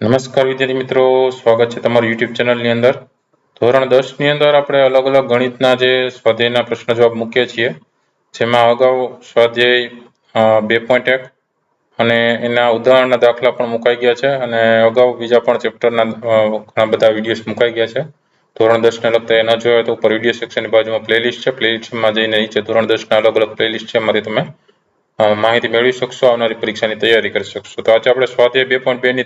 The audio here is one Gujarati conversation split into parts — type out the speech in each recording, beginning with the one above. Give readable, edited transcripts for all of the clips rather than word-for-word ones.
નમસ્કાર વિદ્યાર્થી મિત્રો, સ્વાગત છે તમારું યુટ્યુબ ચેનલની અંદર. ધોરણ 10 ની અંદર આપણે અલગ અલગ ગણિતના જે સ્વાધ્યાયના પ્રશ્ન જવાબ મૂકીએ છીએ, જેમાં અગાઉ સ્વાધ્યાય 2.1 અને એના ઉદાહરણના દાખલા પણ મુકાઈ ગયા છે અને અગાઉ બીજા પણ ચેપ્ટરના ઘણા બધા વિડીયોઝ મુકાઈ ગયા છે. ધોરણ 10 ને લગતા એ ન જોયો તો ઉપર વિડીયો સેક્શનની બાજુમાં પ્લેલિસ્ટ છે, પ્લેલિસ્ટમાં જઈને નીચે ધોરણ 10 ના અલગ અલગ પ્લેલિસ્ટ છે, એમાંથી તમે માહિતી મેળવી શકશો, આવનારી પરીક્ષાની તૈયારી કરી શકશો. તો આજે આપણે સ્વાધ્યાય 2.2 ની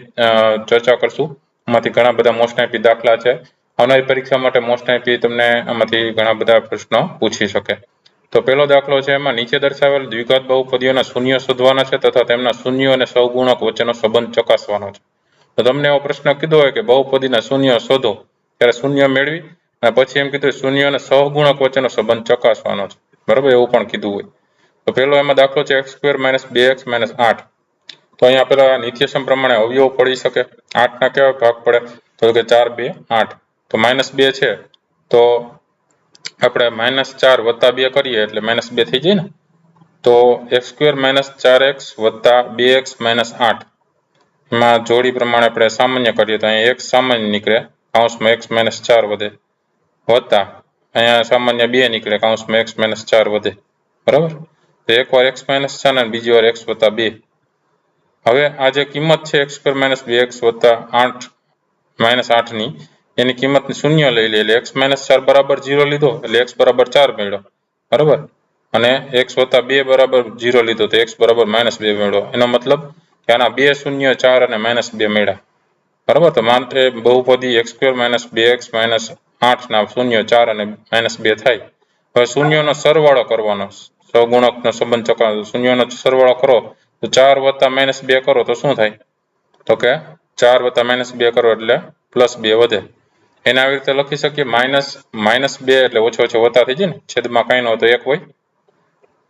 ચર્ચા કરશું. આમાંથી ઘણા બધા મોસ્ટ આઈપી દાખલા છે. આવનારી પરીક્ષા માટે મોસ્ટ આઈપી તમને આમાંથી ઘણા બધા પ્રશ્નો પૂછી શકે. તો પહેલો દાખલો છે, એમાં નીચે દર્શાવેલ દ્વિઘાત બહુપદીઓના શૂન્ય શોધવાના છે તથા તેમના શૂન્યો અને સહગુણક વચ્ચેનો સંબંધ ચકાસવાનો છે. તો તમને એવો પ્રશ્ન કીધો હોય કે બહુપદીના શૂન્ય શોધો, ત્યારે શૂન્ય મેળવી અને પછી એમ કીધું શૂન્ય અને સહગુણક વચ્ચેનો સંબંધ ચકાસવાનો છે. બરાબર, એવું પણ કીધું હોય. તો પહેલો એમાં દાખલો છે x² - 2x - 8. તો અહીંયા પેલા નિત્યસમ પ્રમાણે અવયવ પડી શકે. 8 ના કેવા ભાગ પડે? તો કે 4, 2, 8. તો -2 છે તો આપણે -4 + 2 કરીએ એટલે -2 થઈ જાય ને. તો x² - 4x + 2x - 8 એમાં જોડી પ્રમાણે આપણે સામાન્ય કરીએ તો અહીંયા x સામાન્ય નીકળે, કૌંસમાં x - 4 વધે, વત્તા અહીંયા સામાન્ય 2 નીકળે, કૌંસમાં x - 4 વધે. બરાબર, તો એકવાર x - 4 અને બીજી વાર x + 2. હવે આ જે કિંમત છે x² - 2x + 8 ની, એની કિંમતને શૂન્ય લઈ લે એટલે x - 4 બરાબર 0 લીધો એટલે x બરાબર 4 મળ્યો. બરાબર, અને x + 2 બરાબર 0 લીધો તો x બરાબર -2 મળ્યો. એનો મતલબ કે આના બે શૂન્ય 4 અને -2 મળ્યા. બરાબર, તો માટે બહુપદી x² - 2x - 8 ના શૂન્ય 4 અને -2 થાય. હવે શૂન્યનો સરવાળો કરવાનો, સહગુણકનો સંબંધ ચકાસવાનો. શૂન્યનો સરવાળો કરો તો 4 + -2 કરો તો શું થાય? તો કે 4 + -2 કરો એટલે +2 વધે. એને આવી રીતે લખી શકીએ -2 એટલે ઓછો ઓછો વત્તા થઈ જાય ને, છેદમાં કાંઈ ન હોય તો 1 હોય.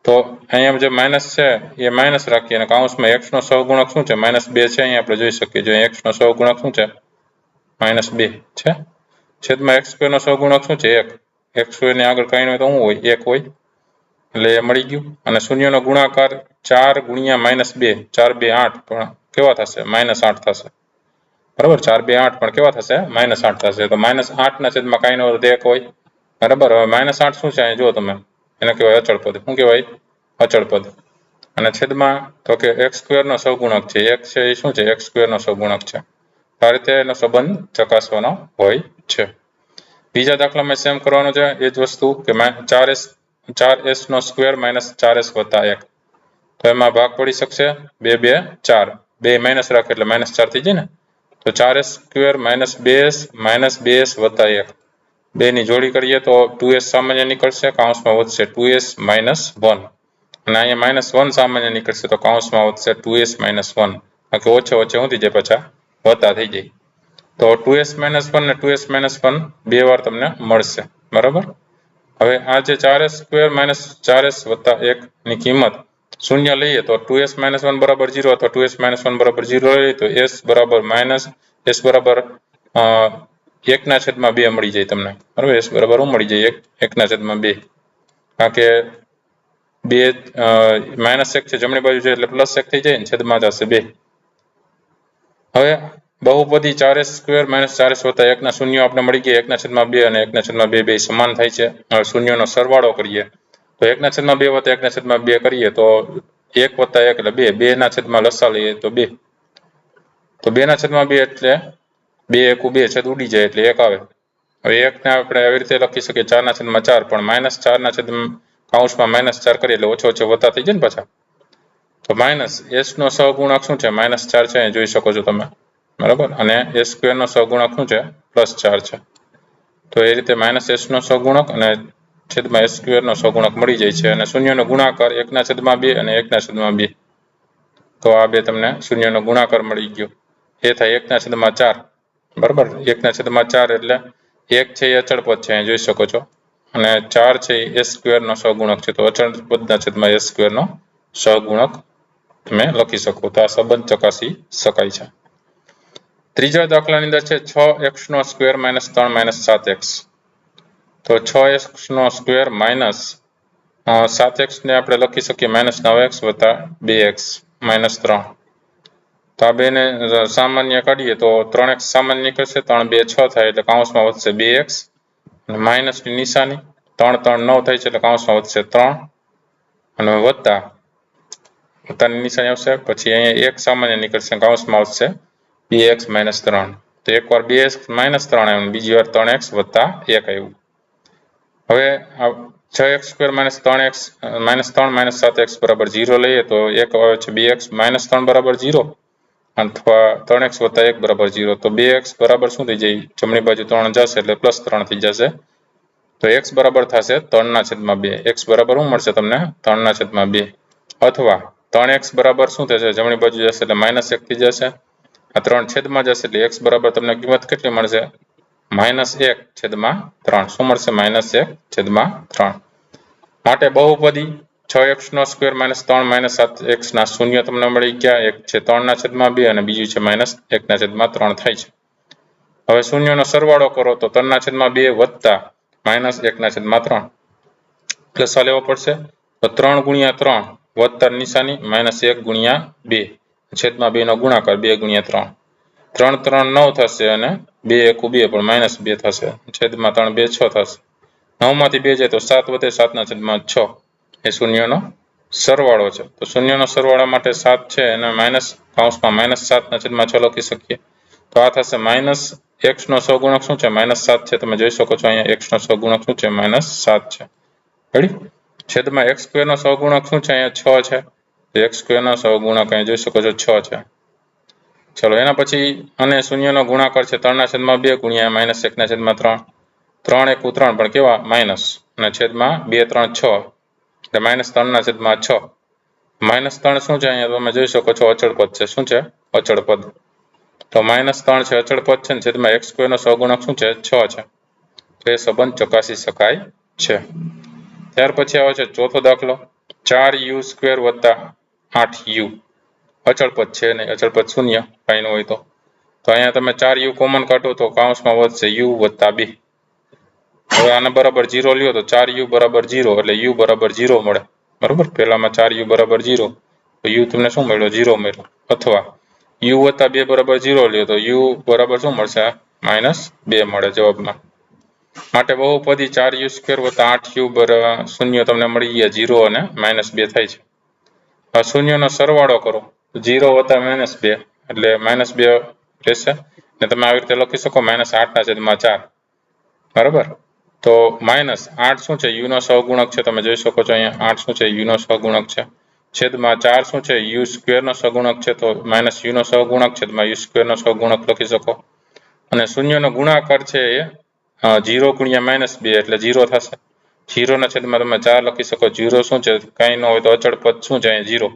તો અહીંયા જે માઇનસ છે એ માઇનસ રાખીએ અને કૌંસમાં x નો સહગુણક શું છે? -2 છે. અહીંયા આપણે જોઈ શકીએ, જો x નો સહગુણક શું છે? -2 છે. છેદમાં x² નો સહગુણક શું છે? 1. x² ની આગળ કાંઈ ન હોય તો શું હોય? 1 હોય. એટલે એ મળી ગયું. અને શૂન્યનો ગુણાકાર 4 × -2, 4 × 2 = 8 પણ કેવા થશે? -8 થશે. બરાબર, 4 × 2 = 8 પણ કેવા થશે? -8 થશે. તો -8 ના છેદમાં કાંઈ ન હોય તો 1 હોય. બરાબર, હવે -8 શું છે? અહીં જુઓ તમે, એને કહેવાય અચળ પદ. શું કહેવાય? અચળ પદ. અને છેદમાં તો કે x² નો સહગુણક છે, 1 છે એ શું છે? x² નો સહગુણક છે. આ રીતે એનો સંબંધ ચકાસવાનો હોય છે. બીજા દાખલામાં સેમ કરવાનું છે એ જ વસ્તુ કે 4s નો સ્ક્વેર - 4s + 1. તો એમાં ભાગ પડી શકશે 2, 2, 4. 2 માઇનસ રાખે એટલે -4 થઈ જાય ને. તો 4s² - 2s - 2s + 1. 2 ની જોડી કરીએ તો 2s સામાન્ય નીકળશે, કૌંસમાં વધશે 2s - 1. અને અહીંયા -1 સામાન્ય નીકળશે તો કૌંસમાં વધશે 2s - 1. બાકી ઓછે ઓછે શું થઈ જાય? પાછા વત્તા થઈ જાય. તો 2s - 1 ને 2s - 1 બે વાર તમને મળશે. બરાબર, હવે આ જે 4s² - 4s + 1 ની કિંમત શૂન્ય લઈએ તો 2s - 1 બરાબર 0 અથવા 2s - 1 બરાબર 0 લઈએ તો s બરાબર -s બરાબર 1/2 મળી જાય તમને. બરાબર, s બરાબર શું મળી જાય? 1/2. કારણ કે 2 -1 છે, જમણી બાજુ છે એટલે +1 થઈ જાય ને, છેદમાં જશે 2. હવે બહુપદી 4s² - 4s + 1 ના શૂન્યો આપણે મળી ગયા 1/2 અને 1/2 બે સમાન થાય છે. હવે શૂન્યનો સરવાળો કરીએ તો 1/2 + 1/2 કરીએ તો 1 + 1 એટલે 2. 2 ના છેદમાં લસા લઈએ તો 2. તો 2/2 એટલે 2 × 2 છેદ ઉડી જાય એટલે 1 આવે. હવે 1 ને આપણે આવી રીતે લખી શકીએ 4/4, પણ -4 ના છેદમાં કૌંસમાં -4 કરીએ એટલે ઓછો ઓછો વત્તા થઈ જાય ને પાછા. તો s નો સહગુણક શું છે? -4 છે, અહીં જોઈ શકો છો તમે. બરાબર, અને s² નો સહગુણક શું છે? +4 છે. તો એ રીતે -s નો સહગુણક અને છેદમાં s² નો સહગુણક મળી જાય છે. અને શૂન્યનો ગુણાકાર 1/2 અને 1/2. તો આ બે તમને શૂન્યનો ગુણાકાર મળી ગયો, એ થાય 1/4. બરાબર, 1/4 એટલે 1 છે એ અચળ પદ છે, અહીં જોઈ શકો છો. અને 4 છે એ s² નો સહગુણક છે. તો અચળ પદના છેદમાં s² નો સહગુણક તમે લખી શકો. તો આ સંબંધ ચકાસી શકાય છે. ત્રીજા દાખલાની અંદર છે 6x² - 3 - 7x. તો 6x² - 7x ને આપણે લખી શકીએ -9x + 2x - 3. તો આ બેને સામાન્ય કાઢીએ તો 3x સામાન્ય નીકળશે 3 2 6 થાય એટલે કૌંસમાં વધશે 2x અને માઇનસની નિશાની 3 3 9 થાય છે એટલે કૌંસમાં વધશે 3 અને વત્તાની નિશાની આવશે પછી અહીંયા 1 સામાન્ય નીકળશે કૌંસમાં વધશે 2x - 3 તો એકવાર 2x - 3 આવ્યું બીજી વાર 3x + 1 આવ્યું હવે 6x² - 3x -3 - 7x = 0 લઈએ તો એક આવે છે 2x - 3 = 0 અથવા 3x + 1 = 0 તો 2x બરાબર શું થઈ જાય જમણી બાજુ 3 જશે એટલે +3 થઈ જશે તો x બરાબર થશે 3/2 x બરાબર શું મળશે તમને 3/2 અથવા 3x બરાબર શું થશે જમણી બાજુ જશે એટલે -1 થઈ જશે આ 3 છેદમાં જશે એટલે x બરાબર તમને કિંમત કેટલી મળશે -1/3 શું મળશે -1/3 માટે બહુપદી 6x² - 3 - 7x ના શૂન્ય તમને મળી ગયા એક છે 3/2 અને બીજું છે -1/3 થાય છે હવે શૂન્યનો સરવાળો કરો તો 3/2 વત્તા -1/3 લસા લેવો પડશે તો 3 × 3 વત્તા નિશાની -1 × 2 છેદમાં 2 નો ગુણાકાર 2 × 3 3 3 9 થશે અને 2 * 1 = 2 પણ -2 થશે છેદમાં 3 2 6 થશે 9 માંથી 2 જાય તો 7 વધે 7/6 એ શૂન્યનો સરવાળો છે તો શૂન્યનો સરવાળો માટે 7 છે અને કૌંસમાં -7/6 લખી શકીએ તો આ થશે -x નો સહગુણક શું છે -7 છે તમે જોઈ શકો છો અહીંયા x નો સહગુણક શું છે -7 છે રેડી છેદમાં x² નો સહગુણક શું છે અહીંયા 6 છે x² નો સહગુણક અહીંયા જોઈ શકો છો 6 છે ચલો એના પછી અને શૂન્યનો ગુણાકાર છે 3/2 × -1/3 3 * 1 = 3 પણ કેવા માઈનસ અને છેદમાં 2 3 6 એટલે -3/6 -3 શું છે અહીંયા તમે જોઈ શકો છો અચળ પદ છે શું છે અચળ પદ તો -3 છે અચળ પદ છે ને છેદમાં x² નો સહગુણક શું છે 6 છે તો એ સંબંધ ચકાસી શકાય છે ત્યાર પછી આવે છે ચોથો દાખલો 4u² + 8u અચળ પદ છે નહીં અચળ પદ શૂન્ય કાંઈ ન હોય તો અહીંયા તમે 4u કોમન કાઢો તો કૌંસમાં વધશે u + 2 હવે આને બરાબર 0 લ્યો તો 4u = 0 એટલે u = 0 મળે બરાબર પહેલામાં 4u = 0 તો u તમને શું મળ્યો 0 મળ્યો અથવા u + 2 = 0 લ્યો તો u બરાબર શું મળશે -2 મળે જવાબમાં માટે બહુપદી 4u² + 8u = 0 તમને મળી ગયા 0 અને -2 થાય છે આ શૂન્યનો સરવાળો કરો 0 + -2 એટલે -2 રહેશે ને તમે આવી રીતે લખી શકો -8/4 બરાબર તો -8 શું છે u નો સહગુણક છે તમે જોઈ શકો છો અહીંયા 8 શું છે u નો સહગુણક છે છેદમાં 4 શું છે u² નો સહગુણક છે તો -u નો સહગુણક છેદમાં u² નો સહગુણક લખી શકો અને શૂન્યનો ગુણાકાર છે એ 0 × -2 એટલે 0 થશે 0 ના છેદમાં તમે 4 લખી શકો 0 શું છે કાંઈ ન હોય તો અચળ પદ શું છે અહીંયા 0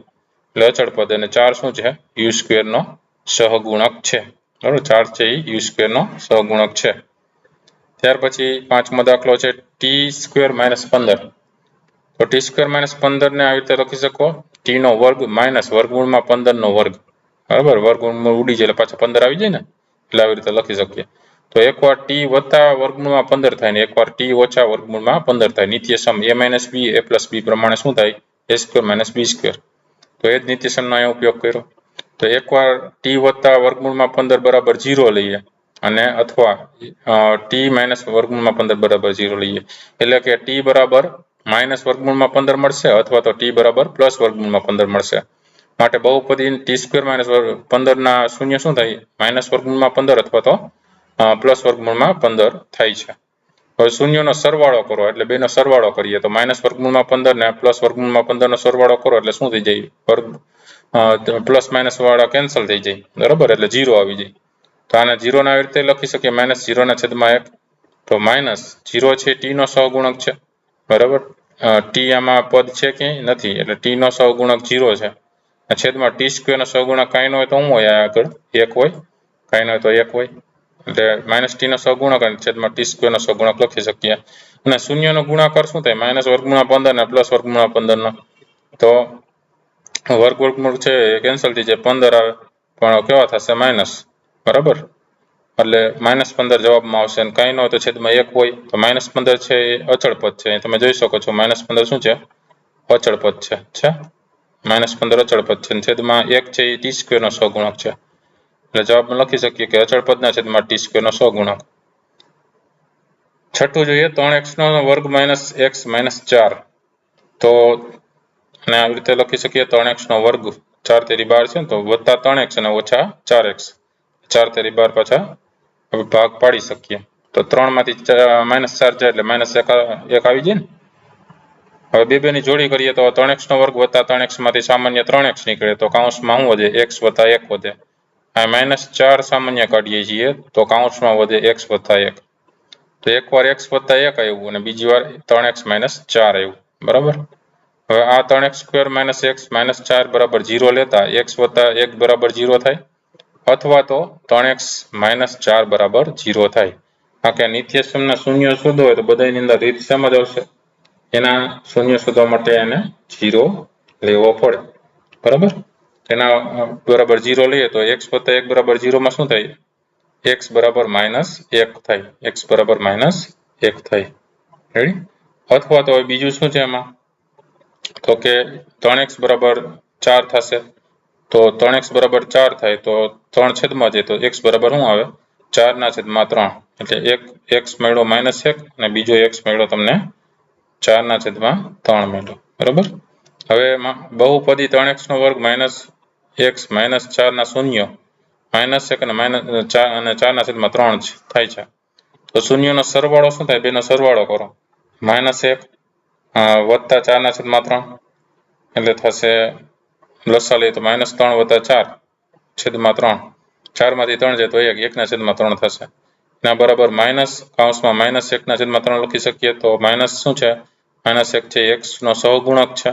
એટલે અચળ પદ અને 4 શું છે u² નો સહગુણક છે બરાબર 4 છે એ u² નો સહગુણક છે ત્યાર પછી પાંચમો દાખલો છે t² - 15 તો t² - 15 ને આવી રીતે લખી શકો t નો વર્ગ માઈનસ વર્ગમૂળમાં 15 નો વર્ગ બરાબર વર્ગમૂળ ઉડી જાય એટલે પાછા 15 આવી જાય ને એટલે આવી રીતે લખી શકીએ તો એકવાર t વત્તા વર્ગમૂળમાં 15 થાય ને એકવાર t ઓછા વર્ગમૂળમાં 15 થાય નિત્ય સમ a - b a + b પ્રમાણે શું થાય a² - b² તો એ જ નિત્ય સમનો અહીંયા ઉપયોગ કર્યો તો એકવાર t વત્તા વર્ગમૂળમાં 15 બરાબર 0 લઈએ અને અથવા t - વર્ગમૂળમાં 15 બરાબર 0 લઈએ એટલે કે t બરાબર - વર્ગમૂળમાં 15 મળશે અથવા તો t બરાબર + વર્ગમૂળમાં 15 મળશે માટે બહુપદી t² - 15 ના શૂન્ય શું થાય - વર્ગમૂળમાં 15 અથવા તો + વર્ગમૂળમાં 15 થાય છે હવે શૂન્યનો સરવાળો કરો એટલે બેનો સરવાળો કરીએ તો - વર્ગમૂળમાં 15 ને + વર્ગમૂળમાં 15 નો સરવાળો કરો એટલે શું થઈ જાય વર્ગ પ્લસ માઇનસ વાળા કેન્સલ થઈ જાય બરાબર એટલે 0 આવી જાય તો આને 0 ના આવી રીતે લખી શકીએ -0/1 તો -0 છે t નો સહગુણક છે બરાબર t આમાં પદ છે કે નથી એટલે t નો સહગુણક 0 છે છેદમાં t² નો સહગુણક કાંઈ ન હોય તો શું હોય આગળ 1 હોય કાંઈ ન હોય તો 1 હોય એટલે -t નો સહગુણક અને છેદમાં t² નો સહગુણક લખી શકીએ અને શૂન્યનો ગુણાકાર શું થાય - વર્ગમૂળમાં 15 ને + વર્ગમૂળમાં 15 નો તો વર્ગમૂળ છે એ કેન્સલ થઈ જાય 15 આવે પણ કેવા થશે માઈનસ બરાબર એટલે -15 જવાબમાં આવશે અને કાંઈ ન હોય તો છેદમાં 1 હોય તો -15 છે એ અચળ પદ છે તમે જોઈ શકો છો -15 શું છે અચળ પદ છે -15 અચળ પદ છે, છેદમાં 1 છે એ t² નો સહગુણક છે, એટલે જવાબમાં લખી શકીએ કે અચળ પદના છેદમાં t² નો સહગુણક. છઠ્ઠું જોઈએ 3x નો વર્ગ - x - 4, તો અને આવી રીતે લખી શકીએ 3x નો વર્ગ 4 તેરી 12 છે ને, તો વત્તા 3x અને ઓછા 4x, 4 તેરી 12 પાછા ભાગ પાડી શકીએ, તો 3 માંથી -4 જાય એટલે -1 આવી જાય ને. હવે બે ની જોડી કરીએ તો 3x નો વર્ગ વત્તા 3x માંથી સામાન્ય 3x નીકળે, તો કૌંસમાં શું વધે? x વત્તા 1 વધે. આ -4 સામાન્ય કાઢીએ છીએ તો કૌંસમાં વધે x વત્તા 1, તો એક વાર x વત્તા 1 આવ્યું અને બીજી વાર 3x - 4 આવ્યું, બરાબર. હવે આ 3x² - x - 4 બરાબર 0 લેતા x વત્તા 1 બરાબર 0 થાય, અથવા તો 3x - 4 બરાબર 0 થાય. કારણ કે નિત્યસમના શૂન્ય શોધો હોય તો બધાની અંદર રીત સેમ જ આવશે, એના શૂન્ય શોધવા માટે એને 0 લેવો પડે, બરાબર. એના બરાબર 0 લઈએ તો x વત્તા 1 બરાબર 0 માં શું થાય? x બરાબર -1 થાય, x બરાબર -1 થાય, રેડી. અથવા તો બીજું શું છે એમાં, તો કે 3x બરાબર 4 થશે, તો 3x બરાબર 4 થાય તો 3 છેદમાં જાય તો x બરાબર શું આવે? 4 ના છેદમાં 3, એટલે એક x મળ્યો -1 અને બીજો x મળ્યો તમને 4 ના છેદમાં 3 મળ્યો, બરાબર. હવે બહુપદી 3x નો વર્ગ -x - 4 ના શૂન્ય -1 અને 4 ના છેદમાં 3 થાય છે, તો શૂન્યનો સરવાળો શું થાય? બેનો સરવાળો કરો, -1 વત્તા 4 ના છેદમાં 3, એટલે થશે લસા લઈએ તો -3 વત્તા 4 છેદમાં 3, 4 માંથી 3 જાય તો 1 ના છેદમાં 3 થશે. એના બરાબર કૌંસમાં -1 ના છેદમાં 3 લખી શકીએ, તો માઇનસ શું છે? -1 છે x નો સહગુણક છે,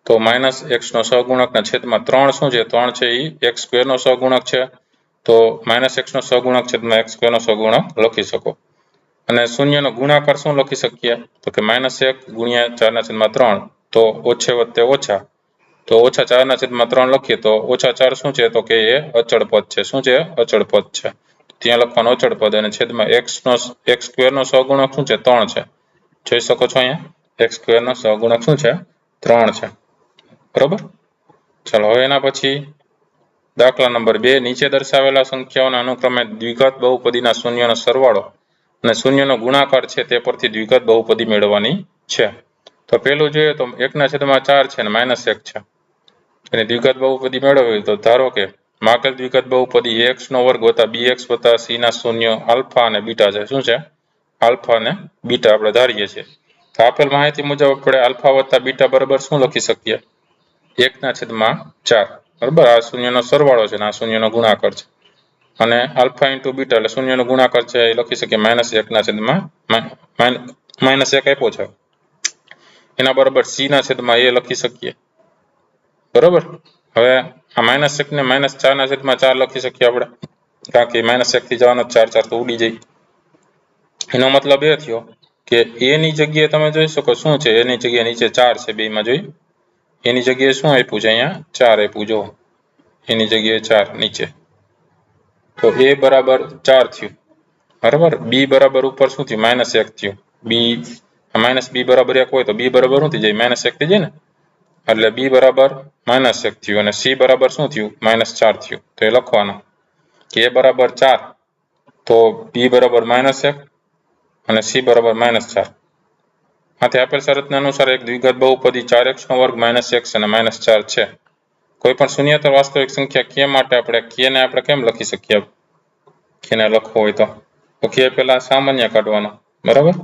તો -x નો સહગુણક ના છેદમાં 3 શું છે? 3 છે એ x² નો સહગુણક છે, તો -x નો સહગુણક છેદમાં x² નો સહગુણક લખી શકો. અને શૂન્યનો ગુણાકાર શું લખી શકીએ? તો કે -1 ગુણ્યા 4 ના છેદમાં 3, તો ઓછે વત્તે ઓછા, તો ઓછા 4 ના છેદમાં 3 લખીએ તો ઓછા 4 શું છે? તો કે એ અચળ પદ છે. શું છે? અચળ પદ છે, ત્યાં લખવાનું અચળ પદ, અને છેદમાં x² નો સહગુણક શું છે? 3 છે, જોઈ શકો છો અહીંયા x² નો સહગુણક શું છે? 3 છે, બરોબર. ચાલો હવે એના પછી દાખલા નંબર 2, નીચે દર્શાવેલા સંખ્યાઓના અનુક્રમે દ્વિઘાત બહુપદીના શૂન્યનો સરવાળો અને શૂન્યનો ગુણાકાર છે તે પરથી દ્વિઘાત બહુપદી મેળવવાની છે. તો પેલું જોઈએ તો 1 ના છેદમાં 4 છે અને -1 છે, અને દ્વિઘાત બહુપદી મેળવવી તો ધારો કે માગેલ દ્વિઘાત બહુપદી ax નો વર્ગ વત્તા bx વત્તા c ના શૂન્ય આલ્ફા અને બીટા છે. શું છે? આલ્ફા અને બીટા આપણે ધારીએ છીએ. તો આપેલ માહિતી મુજબ આપણે આલ્ફા વત્તા બીટા બરાબર શું લખી શકીએ? 1 ના છેદમાં 4, બરાબર. આ શૂન્યનો સરવાળો છે અને આ શૂન્યનો ગુણાકાર છે, અને આલ્ફા ઇન્ટુ બીટા એટલે શૂન્યનો ગુણાકાર છે એ લખી શકીએ -1 ના છેદમાં -1 આપ્યો છે, એના બરાબર c ના છેદમાં a લખી શકીએ, બરોબર. હવે આ -1 ને -4 ના છેદમાં 4 લખી શકીએ આપણે, કારણ કે -1 થી જવાનો 4 4 તો ઉડી જાય. એનો મતલબ એ થયો કે a ની જગ્યાએ તમે જોઈ શકો શું છે? એની જગ્યાએ નીચે 4 છે, બેમાં જોઈ, એની જગ્યાએ શું આપ્યું છે? અહીંયા 4 આપ્યું, જો એની જગ્યાએ 4 નીચે, તો a બરાબર 4 થયું, બરાબર. b બરાબર ઉપર શું થયું? -1 થયું. b બરાબર 1 હોય તો b બરાબર શું થઈ જાય? -1 થઈ જાય ને, એટલે b બરાબર -1 થયું, અને c બરાબર શું થયું? -4 થયું. તો એ લખવાનું કે a બરાબર 4, તો b બરાબર -1 અને c બરાબર -4. આથી આપેલ શરતના અનુસાર એક દ્વિઘાત બહુપદી 4x નો વર્ગ -x અને -4 છે. કોઈ પણ શૂન્યતર વાસ્તવિક સંખ્યા k માટે આપણે k ને આપણે કેમ લખી શકીએ? k ને લખવો હોય તો k પહેલા સામાન્ય કાઢવાનો, બરાબર.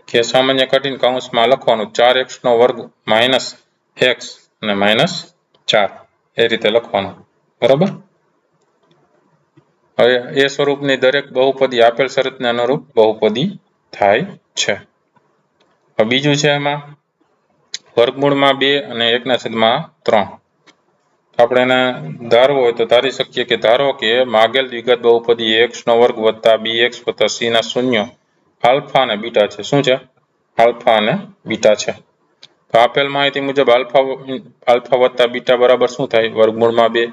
k સામાન્ય કાઢીને કૌંસમાં લખવાનું 4x નો વર્ગ -x અને -4, એ રીતે લખવાનું, બરાબર. હવે એ સ્વરૂપની દરેક બહુપદી આપેલ શરતને અનુરૂપ બહુપદી થાય છે. હવે બીજું છે એમાં વર્ગમૂળમાં 2 અને 1 ના છેદમાં 3. આપણે એને ધારવો હોય તો ધારી શકીએ કે ધારો કે માગેલ દ્વિઘાત બહુપદી x નો વર્ગ વત્તા bx વત્તા c ના શૂન્ય આલ્ફા અને બીટા છે. શું છે? આલ્ફા અને બીટા છે. તો આપેલ માહિતી મુજબ આલ્ફા વત્તા બીટા બરાબર શું થાય? વર્ગમૂળમાં 2,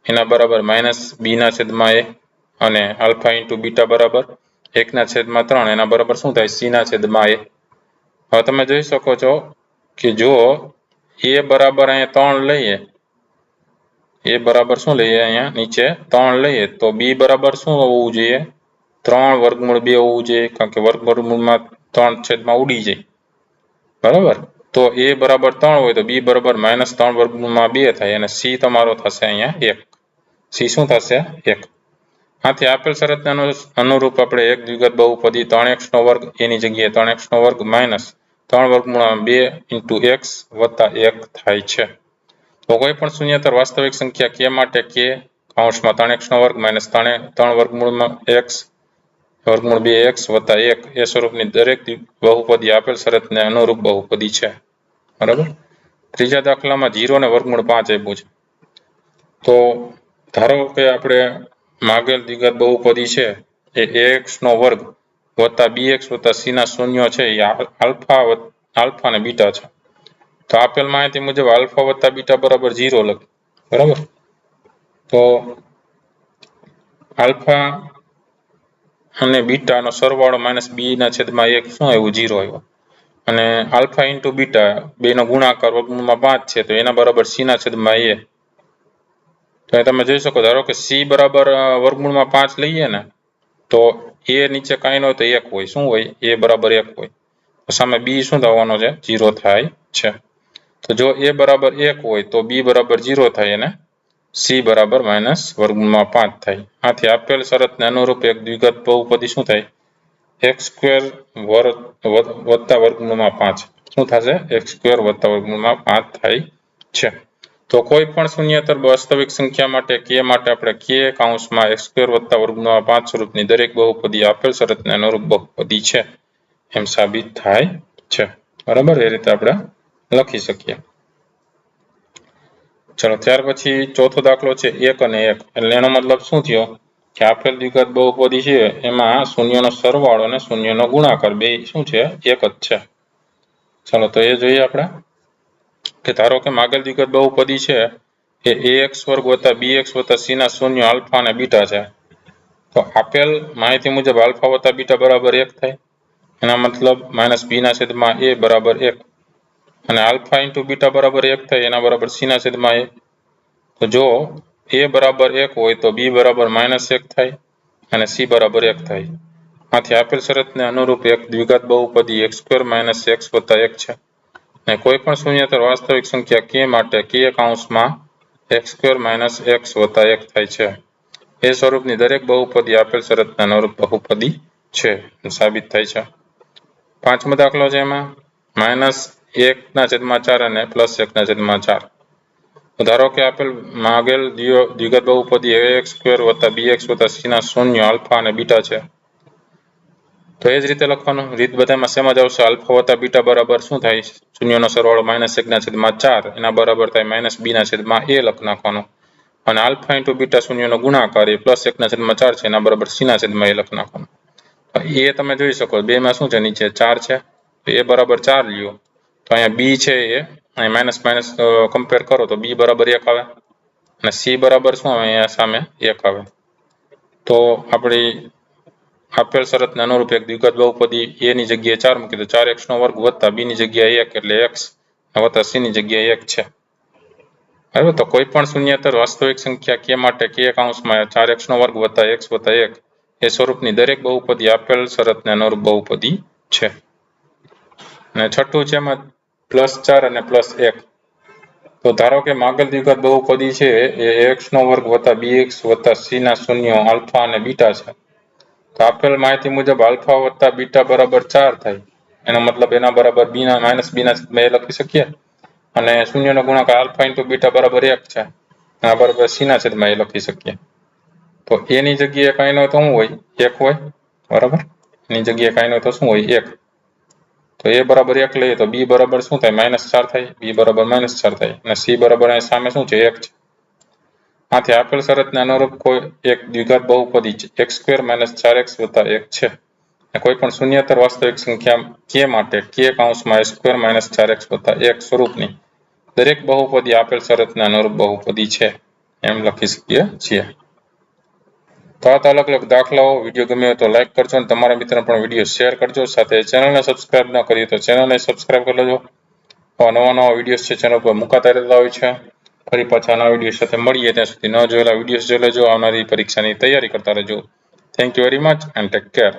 એના બરાબર -b ના છેદમાં a, અને આલ્ફા ઇન્ટુ બીટા બરાબર 1 ના છેદમાં 3, એના બરાબર શું થાય? c ના છેદમાં a. હવે તમે જોઈ શકો છો કે જો a બરાબર અહીંયા 3 લઈએ, a બરાબર શું લઈએ અહીંયા નીચે 3 લઈએ તો b બરાબર શું હોવું જોઈએ 3 વર્ગમૂળ 2 હોવું જોઈએ, કારણ કે વર્ગમૂળમાં 3 છેદમાં ઉડી જાય બરાબર. તો a બરાબર 3 હોય તો b બરાબર -3 વર્ગમૂળમાં 2 થાય અને c તમારો થશે અહીંયા 1. c શું થશે 1. આથી આપેલ શરતને અનુરૂપ આપણે એક દ્વિઘાત બહુપદી 3x નો વર્ગ એની જગ્યાએ 3x નો વર્ગ માઈનસ 3 વર્ગમૂળ 2 x વત્તા 1 થાય છે. તો કોઈ પણ શૂન્યતર વાસ્તવિક સંખ્યા k માટે k કૌંસમાં 3x નો વર્ગ માઈનસ 3 વર્ગમૂળમાં x વર્ગમૂળ 2x વત્તા 1 એ સ્વરૂપની દરેક બહુપદી આપેલ શરતને અનુરૂપ બહુપદી છે બરાબર. ત્રીજા દાખલામાં 0 ને વર્ગમૂળ 5 આપ્યું છે. તો ધારો કે આપણે માગેલ દ્વિઘાત બહુપદી છે એ ax નો વર્ગ વત્તા bx વત્તા c ના શૂન્યો છે એ આલ્ફા અને બીટા છે. તો આપેલ માહિતી મુજબ આલ્ફા વત્તા બીટા બરાબર 0 લખ બરાબર. તો આલ્ફા અને બીટા નો સરવાળો માઈનસ b ના છેદમાં 1 શું આવ્યું 0 આવ્યો અને આલ્ફા ઇન્ટુ બીટા બેનો ગુણાકાર વર્ગમૂળમાં 5 છે તો એના બરાબર c ના છેદમાં a. તો તમે જોઈ શકો ધારો કે c બરાબર વર્ગમૂળમાં 5 લઈએ ને તો a નીચે કાંઈ ન હોય તો 1 હોય. શું હોય a બરાબર 1 હોય તો સામે b શું થવાનો છે 0 થાય છે. તો જો a બરાબર 1 હોય તો b બરાબર 0 થાય અને c બરાબર માઈનસ વર્ગમૂળમાં 5 થાય. આથી આપેલ શરતને અનુરૂપ એક દ્વિઘાત બહુપદી શું થાય x² વત્તા વર્ગમૂળમાં 5 શું થશે x² વત્તા વર્ગમૂળમાં 5 થાય છે. તો કોઈ પણ શૂન્યતર વાસ્તવિક સંખ્યા માટે k માટે આપણે k કૌંસમાં x² વત્તા વર્ગમૂળમાં 5 સ્વરૂપની દરેક બહુપદી આપેલ શરતને અનુરૂપ બહુપદી છે એમ સાબિત થાય છે બરાબર. એ રીતે આપણે લખી શકીએ. ચલો ત્યાર પછી ચોથો દાખલો છે 1 અને 1. એટલે એનો મતલબ શું થયો કે આપેલ દ્વિઘાત બહુપદી છે એમાં શૂન્યનો સરવાળો અને શૂન્યનો ગુણાકાર બે શું છે એક જ છે. ચલો તો એ જોઈએ આપણે કે ધારો કે માગેલ દ્વિઘાત બહુપદી છે એ ax વર્ગ વત્તા bx વત્તા c ના શૂન્ય આલ્ફા અને બીટા છે. તો આપેલ માહિતી મુજબ આલ્ફા વત્તા બીટા બરાબર 1 થાય. એના મતલબ માઈનસ b ના છેદમાં a બરાબર 1 અને આલ્ફા ઇન્ટુ બીટા બરાબર 1 થાય એના બરાબર c ના છેદમાં a. તો જો a બરાબર 1 હોય તો b બરાબર -1 થાય અને c બરાબર 1 થાય. આથી આપેલ શરતને અનુરૂપ એક દ્વિઘાત બહુપદી x² - x વત્તા 1 છે અને કોઈ પણ શૂન્યતર વાસ્તવિક સંખ્યા k માટે k કૌંસમાં x² - x વત્તા 1 થાય છે. એ સ્વરૂપની દરેક બહુપદી આપેલ શરતને અનુરૂપ બહુપદી છે સાબિત થાય છે. પાંચમો દાખલો છે એમાં -1/4 અને +1/4. ધારો કે આપેલ માગેલ દ્વિઘાત બહુપદી ax² વત્તા bx વત્તા c ના શૂન્ય આલ્ફા અને બીટા છે. તો એ જ રીતે લખવાનું. રીત બધામાં સેમ જ આવશે. આલ્ફા વત્તા બીટા બરાબર શું થાય શૂન્યનો સરવાળો -1/4 એના બરાબર થાય -b ના છેદમાં a લખ નાખવાનો અને આલ્ફા ઇન્ટુ બીટા શૂન્યનો ગુણાકાર એ +1/4 છે એના બરાબર c ના છેદમાં a લખ નાખવાનો. એ તમે જોઈ શકો બેમાં શું છે નીચે 4 છે તો a બરાબર 4 લ્યો તો અહીંયા b છે એ અહીં માઈનસ માઈનસ કમ્પેર કરો તો b બરાબર 1 આવે અને c બરાબર શું આવે અહીંયા સામે 1 આવે. તો આપણી આપેલ શરતને અનુરૂપ એક દ્વિઘાત બહુપદી a ની જગ્યાએ 4 મૂકી તો 4x નો વર્ગ વત્તા b ની જગ્યાએ 1 એટલે x વત્તા c ની જગ્યાએ 1 છે બરાબર. તો કોઈ પણ શૂન્યતર વાસ્તવિક સંખ્યા k માટે k કૌંસમાં 4x નો વર્ગ વત્તા x વત્તા 1 એ સ્વરૂપની દરેક બહુપદી આપેલ શરતને અનુરૂપ બહુપદી છે. અને છઠ્ઠું છે એમાં +4 અને +1. તો ધારો કે માગેલ દ્વિઘાત બહુપદી છે એ x નો વર્ગ વત્તા bx વત્તા c ના શૂન્યો આલ્ફા અને બીટા છે. તો આપેલ માહિતી મુજબ આલ્ફા વત્તા બીટા બરાબર 4 થાય. એનો મતલબ એના બરાબર b ના -b લખી શકીએ અને શૂન્યનો ગુણાકાર આલ્ફા ઇન્ટુ બીટા બરાબર 1 છે એના બરાબર c ના છેદમાં a લખી શકીએ. તો a ની જગ્યાએ કાંઈ ન હોય તો શું હોય 1 હોય બરાબર. એની જગ્યાએ કાંઈ ન હોય તો શું હોય 1. તો a બરાબર 1 લઈએ તો b બરાબર શું થાય -4 થાય b બરાબર -4 થાય અને c બરાબર અહીં સામે શું છે 1 છે. આથી આપેલ શરતને અનુરૂપ કોઈ એક દ્વિઘાત બહુપદી x² - 4x વત્તા 1 છે. કોઈ પણ શૂન્યતર વાસ્તવિક સંખ્યા k માટે k કૌંસમાં x² - 4x વત્તા 1 સ્વરૂપની દરેક બહુપદી આપેલ શરતને અનુરૂપ બહુપદી છે એમ લખી શકીએ છીએ. તો આ અલગ અલગ દાખલાઓ વિડીયો ગમ્યો હોય તો લાઈક કરજો અને તમારા મિત્રોને પણ વિડીયો શેર કરજો. સાથે ચેનલને સબસ્ક્રાઇબ ન કરી તો ચેનલને સબસ્ક્રાઇબ કરી લેજો નવા નવા વિડીયોઝ છે ચેનલ પર મુકાતા રહેતા હોય છે. ફરી પાછા નવા વિડીયો સાથે મળીએ, ત્યાં સુધી ન જોયેલા વિડીયોઝ જોઈ લેજો. આવનારી પરીક્ષાની તૈયારી કરતા રહેજો. Thank you very much and take care.